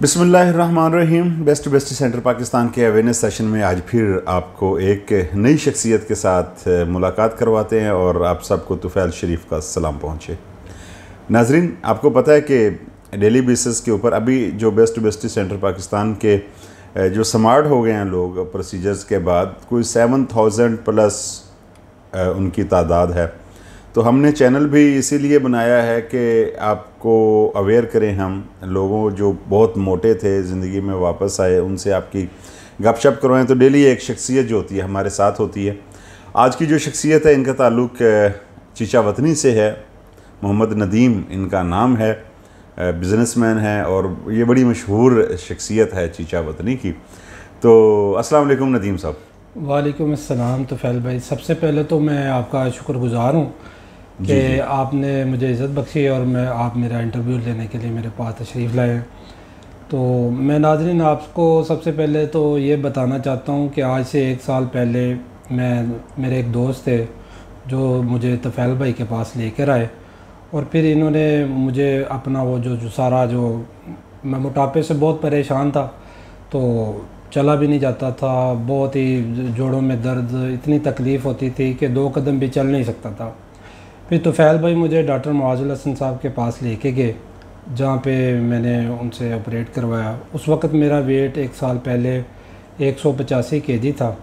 बिस्मिल्लाहिर्रहमानिर्रहीम। Best centre Pakistan के awareness session में आज फिर आपको एक नई शख्सियत के साथ मुलाकात करवाते हैं और आप सबको तुफ़ैल शरीफ का सलाम पहुँचे। नाजरीन, आपको पता है कि डेली बेसिस के ऊपर अभी जो बेस्ट सेंटर पाकिस्तान के जो स्मार्ट हो गए हैं लोग प्रोसीजर्स के बाद, कोई 7000 प्लस उनकी तादाद है। तो हमने चैनल भी इसीलिए बनाया है कि आपको अवेयर करें हम लोगों जो बहुत मोटे थे ज़िंदगी में वापस आए, उनसे आपकी गपशप करवाएं। तो डेली एक शख्सियत जो होती है हमारे साथ होती है। आज की जो शख्सियत है इनका ताल्लुक़ चीचा वतनी से है। मोहम्मद नदीम इनका नाम है, बिज़नेसमैन है और ये बड़ी मशहूर शख्सियत है चीचा वतनी की। तो अस्सलाम वालेकुम नदीम साहब। वालेकुम अस्सलाम तुफ़ैल भाई, सबसे पहले तो मैं आपका शुक्रगुज़ार हूँ कि आपने मुझे इज़्ज़त बख्शी और आप मेरा इंटरव्यू लेने के लिए मेरे पास तशरीफ़ लाए हैं। तो मैं नाज़रीन आपको सबसे पहले तो ये बताना चाहता हूँ कि आज से 1 साल पहले मेरे एक दोस्त थे जो मुझे तुफ़ैल भाई के पास लेकर आए और फिर इन्होंने मुझे अपना वो जो सारा जो मैं मोटापे से बहुत परेशान था, तो चला भी नहीं जाता था, बहुत ही जोड़ों में दर्द, इतनी तकलीफ़ होती थी कि 2 कदम भी चल नहीं सकता था। फिर तुफ़ैल भाई मुझे डॉक्टर माज़ उल हसन साहब के पास लेके गए, जहाँ पे मैंने उनसे ऑपरेट करवाया। उस वक़्त मेरा वेट 1 साल पहले 185 kg था,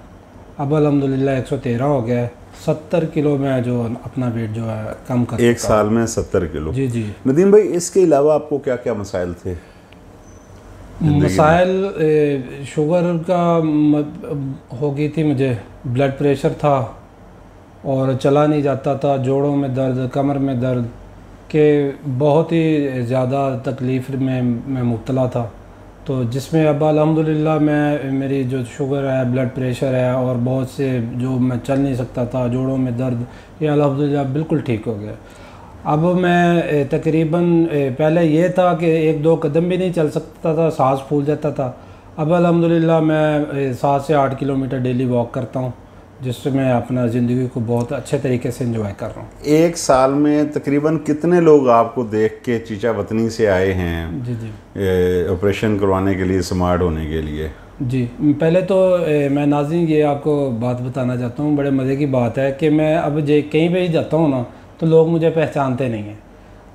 अब अल्हम्दुलिल्लाह 113 हो गया है। 70 किलो में जो अपना वेट जो है कम कर 1 साल में 70 किलो। जी जी नदीम भाई, इसके अलावा आपको क्या क्या मसाइल थे? मसाइल शुगर का हो गई थी, मुझे ब्लड प्रेशर था और चला नहीं जाता था, जोड़ों में दर्द, कमर में दर्द के बहुत ही ज़्यादा तकलीफ़ में मैं मुब्तला था। तो जिसमें अब अल्हम्दुलिल्लाह मेरी जो शुगर है, ब्लड प्रेशर है और बहुत से जो मैं चल नहीं सकता था, जोड़ों में दर्द, ये अल्हम्दुलिल्लाह बिल्कुल ठीक हो गया। अब मैं तकरीबन पहले ये था कि 1-2 कदम भी नहीं चल सकता था, सांस फूल जाता था। अब अल्हम्दुलिल्लाह मैं 7 से 8 किलोमीटर डेली वॉक करता हूँ, जिससे मैं अपना ज़िंदगी को बहुत अच्छे तरीके से एंजॉय कर रहा हूँ। 1 साल में तकरीबन कितने लोग आपको देख के चीचा वतनी से आए हैं? जी जी ऑपरेशन करवाने के लिए, स्मार्ट होने के लिए? जी, पहले तो मैं नाज़रीन ये आपको बात बताना चाहता हूँ, बड़े मज़े की बात है कि मैं अब कहीं पे ही जाता हूँ ना, तो लोग मुझे पहचानते नहीं हैं।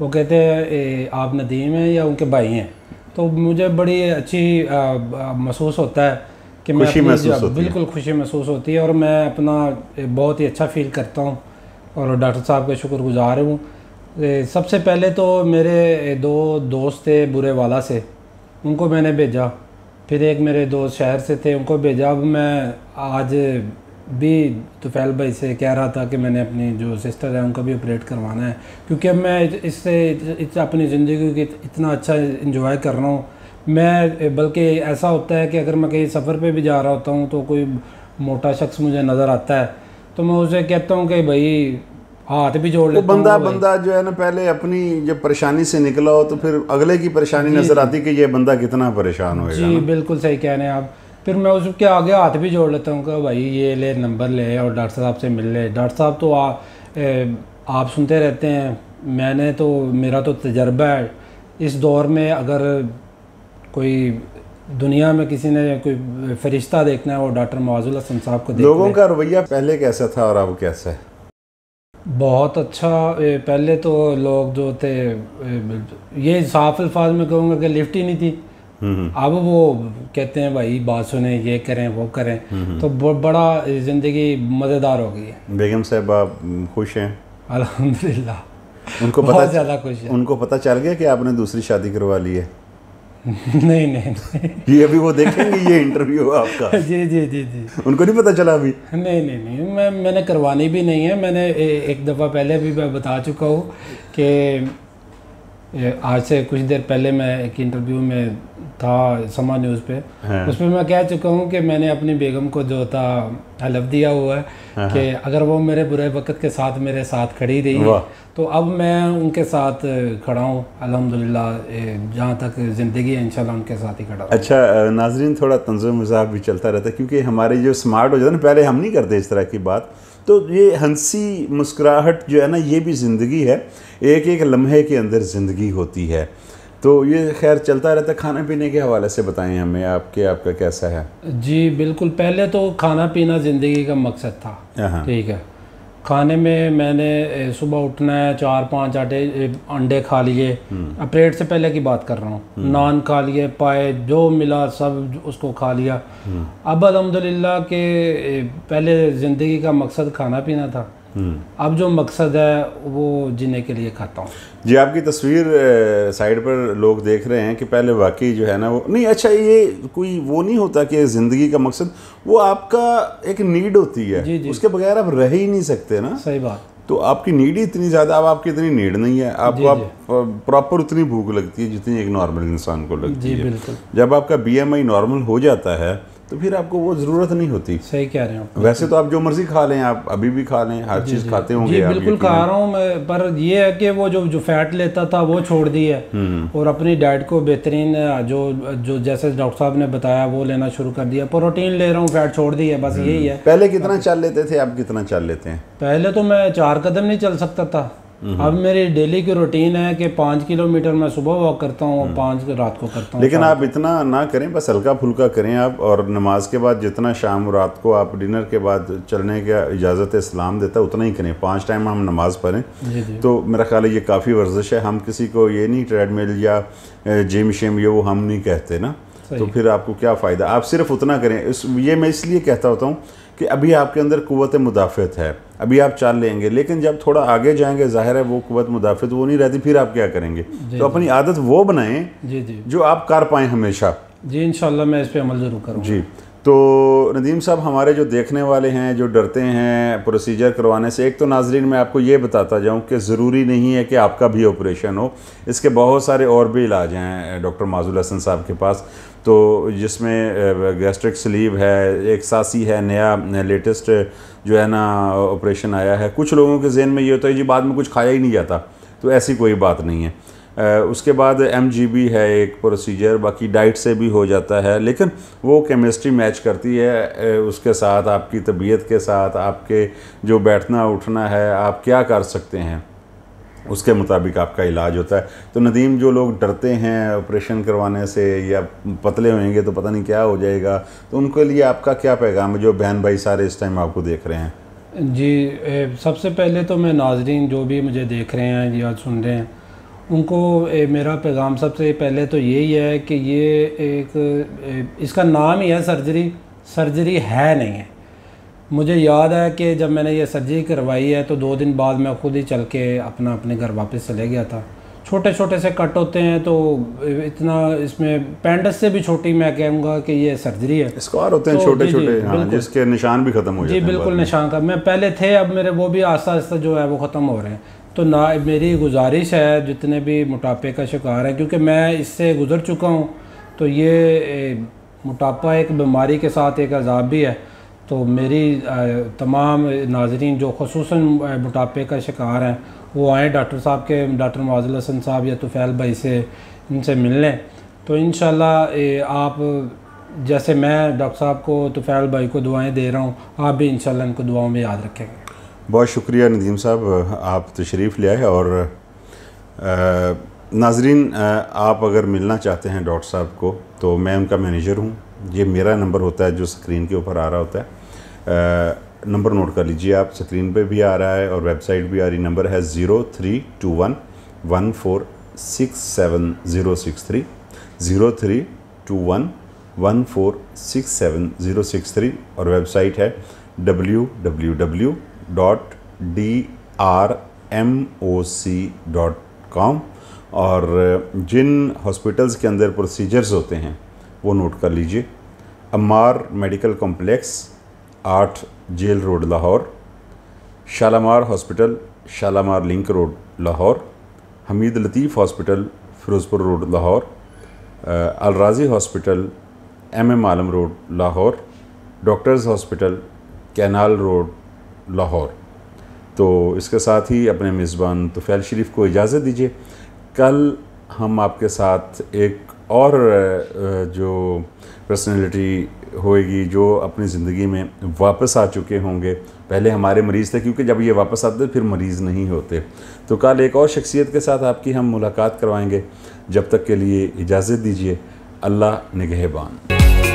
वो कहते हैं आप नदीम हैं या उनके भाई हैं। तो मुझे बड़ी अच्छी महसूस होता है कि मैं बिल्कुल खुशी महसूस होती है और मैं अपना बहुत ही अच्छा फ़ील करता हूँ और डॉक्टर साहब का शुक्रगुज़ार हूँ। सबसे पहले तो मेरे 2 दोस्त थे बुरे वाला से, उनको मैंने भेजा। फिर एक मेरे दोस्त शहर से थे, उनको भेजा। अब मैं आज भी तुफ़ैल भाई से कह रहा था कि मैंने अपनी जो सिस्टर है उनका भी ऑपरेट करवाना है, क्योंकि अब मैं इससे अपनी ज़िंदगी की इतना अच्छा इंजॉय कर रहा हूँ। मैं बल्कि ऐसा होता है कि अगर मैं कहीं सफ़र पे भी जा रहा होता हूँ तो कोई मोटा शख्स मुझे नज़र आता है तो मैं उसे कहता हूँ कि भाई हाथ भी जोड़ लेता हूँ। बंदा जो है ना, पहले अपनी जब परेशानी से निकला हो तो फिर अगले की परेशानी नज़र आती कि ये बंदा कितना परेशान होएगा। जी बिल्कुल सही कह रहे हैं आप। फिर मैं उसके आगे हाथ भी जोड़ लेता हूँ कि भाई ये ले, नंबर ले और डॉक्टर साहब से मिल ले। डॉक्टर साहब तो आप सुनते रहते हैं, मेरा तो तजर्बा है इस दौर में। अगर कोई दुनिया में किसी ने कोई फरिश्ता देखना है वो डॉक्टर माज़ उल हसन साहब को देख। लोगों का रवैया पहले कैसा था और अब कैसा है? बहुत अच्छा। पहले तो लोग जो थे, ये साफ अल्फाज में कहूँगा कि लिफ्ट ही नहीं थी। अब वो कहते हैं भाई बात सुने, ये करें वो करें, तो बड़ा ज़िंदगी मज़ेदार हो गई है। बेगम साहबा खुश हैं? अल्हम्दुलिल्लाह, उनको बहुत ज़्यादा खुश है। उनको पता चल गया कि आपने दूसरी शादी करवा ली है? नहीं ये अभी वो देखेंगे ये इंटरव्यू आपका? जी जी जी जी। उनको नहीं पता चला अभी? नहीं, मैंने करवानी भी नहीं है। मैंने एक दफ़ा पहले भी मैं बता चुका हूँ कि आज से कुछ देर पहले मैं एक इंटरव्यू में था समा न्यूज़ पे। हाँ। उसमें मैं कह चुका हूँ कि मैंने अपनी बेगम को जो था हलफ दिया हुआ है। हाँ। कि अगर वो मेरे बुरे वक्त के साथ मेरे साथ खड़ी रही तो अब मैं उनके साथ खड़ा हूँ अल्हम्दुलिल्लाह, जहाँ तक ज़िंदगी है इंशाल्लाह उनके साथ ही खड़ा। अच्छा नाजरीन, थोड़ा तंज़ुम मज़ाक भी चलता रहता है क्योंकि हमारे जो स्मार्ट हो जाते हैं ना, पहले हम नहीं करते इस तरह की बात। तो ये हंसी मुस्कुराहट जो है ना, ये भी ज़िंदगी है। एक एक लम्हे के अंदर ज़िंदगी होती है। तो ये खैर चलता रहता है। खाने पीने के हवाले से बताएं हमें, आपका कैसा है? जी बिल्कुल, पहले तो खाना पीना ज़िंदगी का मकसद था, ठीक है। खाने में मैंने सुबह उठना है, 4-5 अंडे खा लिए, अपरेट से पहले की बात कर रहा हूँ, नान खा लिए, पाए जो मिला सब उसको खा लिया। अब अल्हम्दुलिल्लाह के पहले ज़िंदगी का मकसद खाना पीना था, अब जो मकसद है वो जीने के लिए खाता हूँ। जी, आपकी तस्वीर साइड पर लोग देख रहे हैं कि पहले वाकई जो है ना वो नहीं, अच्छा ये कोई वो नहीं होता कि ज़िंदगी का मकसद वो आपका एक नीड होती है, जी जी, उसके बगैर आप रह ही नहीं सकते ना। सही बात। तो आपकी नीड ही इतनी ज़्यादा, अब आपकी इतनी नीड नहीं है, आपको आप प्रॉपर उतनी भूख लगती है जितनी एक नॉर्मल इंसान को लगती है। बिल्कुल। जब आपका BMI नॉर्मल हो जाता है तो फिर आपको वो ज़रूरत नहीं होती। सही कह रहे हो। वैसे तो आप जो मर्जी खा लें, आप अभी भी खा लें, हर चीज़ खाते होंगे। जी बिल्कुल खा रहा हूँ मैं, पर ये है कि वो जो फैट लेता था वो छोड़ दी है और अपनी डाइट को बेहतरीन जो जैसे डॉक्टर साहब ने बताया वो लेना शुरू कर दिया। प्रोटीन ले रहा हूँ, फैट छोड़ दी है, बस यही है। पहले कितना चल लेते थे, आप कितना चल लेते हैं? पहले तो मैं 4 कदम नहीं चल सकता था, अब मेरी डेली की रूटीन है कि 5 किलोमीटर मैं सुबह वॉक करता हूँ और 5 रात को करता हूँ। लेकिन आप इतना ना करें, बस हल्का फुल्का करें आप, और नमाज के बाद जितना शाम रात को आप डिनर के बाद चलने का इजाज़त इस्लाम देता है उतना ही करें। 5 टाइम हम नमाज़ पढ़ें तो मेरा ख्याल है ये काफ़ी वर्जिश है। हम किसी को ये नहीं ट्रेडमिल या जिम शिम ये वो हम नहीं कहते ना, तो फिर आपको क्या फ़ायदा। आप सिर्फ उतना करें। ये मैं इसलिए कहता होता हूँ कि अभी आपके अंदर कुव्वत मुदाफ़त है, अभी आप चल लेंगे, लेकिन जब थोड़ा आगे जाएंगे ज़ाहिर है वो कुव्वत मुदाफ़त वो नहीं रहती, फिर आप क्या करेंगे। तो अपनी आदत वो बनाएं जो आप कर पाएँ हमेशा। जी इंशाल्लाह मैं इस पे अमल ज़रूर करूँगा। जी, तो नदीम साहब, हमारे जो देखने वाले हैं जो डरते हैं प्रोसीजर करवाने से, एक तो नाजरीन मैं आपको ये बताता जाऊं कि ज़रूरी नहीं है कि आपका भी ऑपरेशन हो, इसके बहुत सारे और भी इलाज हैं डॉक्टर माज़ उल हसन साहब के पास, तो जिसमें गैस्ट्रिक स्लीव है, एक सासी है, नया लेटेस्ट जो है ना ऑपरेशन आया है। कुछ लोगों के जहन में ये होता है जी बाद में कुछ खाया ही नहीं जाता, तो ऐसी कोई बात नहीं है। उसके बाद MGB है एक प्रोसीजर, बाकी डाइट से भी हो जाता है, लेकिन वो केमिस्ट्री मैच करती है उसके साथ, आपकी तबीयत के साथ, आपके जो बैठना उठना है, आप क्या कर सकते हैं उसके मुताबिक आपका इलाज होता है। तो नदीम, जो लोग डरते हैं ऑपरेशन करवाने से या पतले होंगे तो पता नहीं क्या हो जाएगा, तो उनके लिए आपका क्या पैगाम है, जो बहन भाई सारे इस टाइम आपको देख रहे हैं? जी, सबसे पहले तो मैं नाजरीन जो भी मुझे देख रहे हैं या सुन रहे हैं उनको मेरा पैगाम सबसे पहले तो यही है कि ये इसका नाम ही है सर्जरी है नहीं है। मुझे याद है कि जब मैंने ये सर्जरी करवाई है तो 2 दिन बाद मैं खुद ही चल के अपने घर वापस चले गया था। छोटे छोटे से कट होते हैं तो इतना, इसमें पेंडस से भी छोटी मैं कहूँगा कि ये सर्जरी है। स्कार होते हैं छोटे छोटे, हाँ, जिसके निशान भी ख़त्म हो जाते हैं। जी बिल्कुल, निशान का मैं पहले थे, अब मेरे वो भी आस्ता आस्ता जो है वो ख़त्म हो रहे हैं। तो ना मेरी गुजारिश है जितने भी मोटापे का शिकार हैं, क्योंकि मैं इससे गुज़र चुका हूँ, तो ये मोटापा एक बीमारी के साथ एक अज़ाब भी है। तो मेरी तमाम नाज़रीन जो ख़ुसूसन मोटापे का शिकार हैं वो आएँ डॉक्टर साहब के, डॉक्टर माज़ उल हसन साहब या तुफ़ैल भाई से, इनसे मिल लें। तो इंशाल्लाह आप जैसे मैं डॉक्टर साहब को, तुफ़ैल भाई को दुआएं दे रहा हूँ, आप भी इंशाल्लाह इनको दुआओं में याद रखेंगे। बहुत शुक्रिया नदीम साहब, आप तशरीफ़ ले आए। और नाजरीन, आप अगर मिलना चाहते हैं डॉक्टर साहब को तो मैं उनका मैनेजर हूँ। ये मेरा नंबर होता है जो स्क्रीन के ऊपर आ रहा होता है, नंबर नोट कर लीजिए आप, स्क्रीन पे भी आ रहा है और वेबसाइट भी आ रही। नंबर है 0321 1467 063 03211467063 और वेबसाइट है www.drmoc.com। और जिन हॉस्पिटल्स के अंदर प्रोसीजर्स होते हैं वो नोट कर लीजिए। Ammar medical complex 8 jail road Lahore, Shalamar hospital Shalamar link road Lahore, Hameed Latif hospital Ferozepur road Lahore, Alrazi hospital MM Alam road Lahore, doctors hospital canal road Lahore. तो इसके साथ ही अपने मेज़बान तुफ़ैल शरीफ को इजाज़त दीजिए। कल हम आपके साथ एक और जो पर्सनैलिटी होएगी जो अपनी ज़िंदगी में वापस आ चुके होंगे, पहले हमारे मरीज़ थे, क्योंकि जब ये वापस आते फिर मरीज़ नहीं होते। तो कल एक और शख्सियत के साथ आपकी हम मुलाकात करवाएंगे। जब तक के लिए इजाज़त दीजिए। अल्लाह निगहबान।